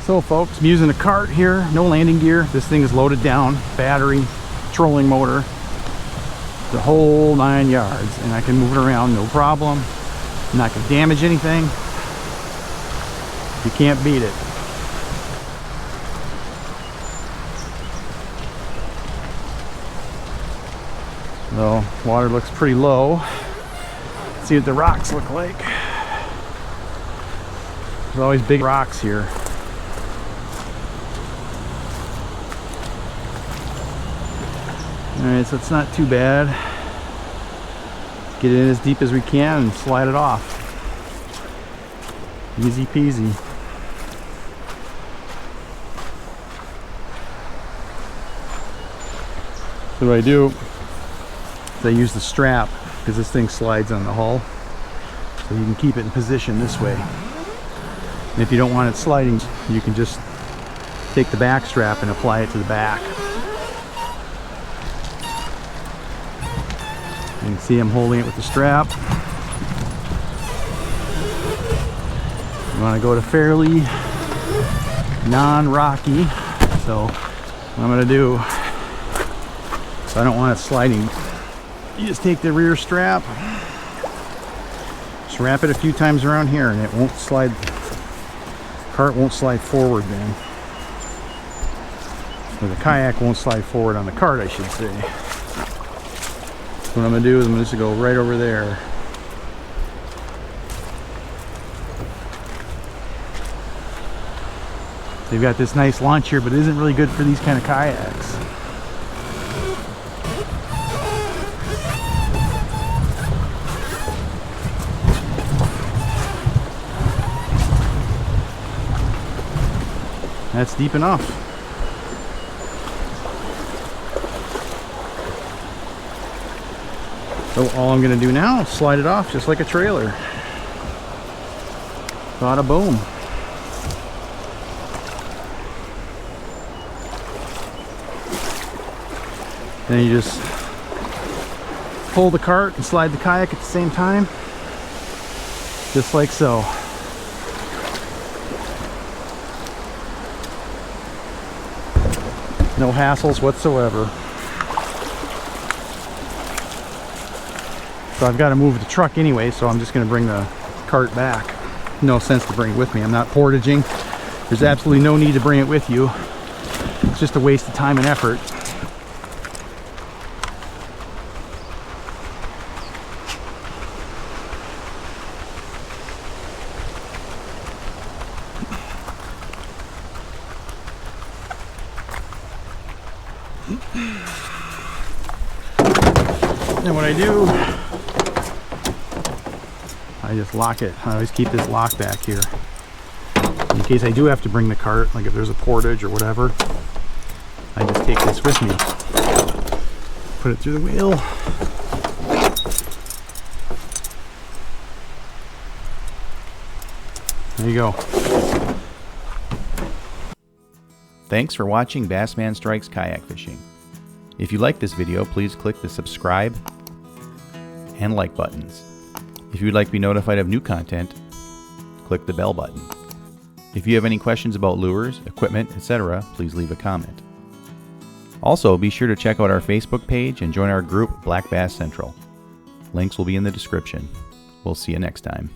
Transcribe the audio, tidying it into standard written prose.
So folks, I'm using a cart here, no landing gear. This thing is loaded down, battery, trolling motor, the whole 9 yards, and I can move it around no problem. I'm not going to damage anything. You can't beat it. So water looks pretty low. Let's see what the rocks look like. There's always big rocks here. Alright, so it's not too bad. Get it in as deep as we can and slide it off. Easy peasy. So what I do is I use the strap, because this thing slides on the hull, so you can keep it in position this way. And if you don't want it sliding, you can just take the back strap and apply it to the back. You can see I'm holding it with the strap. You want to go to fairly non-rocky. So what I'm going to do, if I don't want it sliding, you just take the rear strap, just wrap it a few times around here, and it won't slide. The cart won't slide forward then. Or the kayak won't slide forward on the cart, I should say. So what I'm going to do is I'm just going to go right over there. They've got this nice launch here, but it isn't really good for these kind of kayaks. That's deep enough. So all I'm going to do now is slide it off just like a trailer. Bada boom. Then you just pull the cart and slide the kayak at the same time, just like so. No hassles whatsoever. So I've got to move the truck anyway, so I'm just going to bring the cart back. No sense to bring it with me. I'm not portaging. There's absolutely no need to bring it with you. It's just a waste of time and effort. And what I do, I just lock it. I always keep this lock back here in case I do have to bring the cart, like if there's a portage or whatever. I just take this with me, put it through the wheel. There you go. Thanks for watching Bassman Strikes Kayak Fishing. If you like this video, please click the subscribe and like buttons. If you would like to be notified of new content, click the bell button. If you have any questions about lures, equipment, etc., please leave a comment. Also, be sure to check out our Facebook page and join our group Black Bass Central. Links will be in the description. We'll see you next time.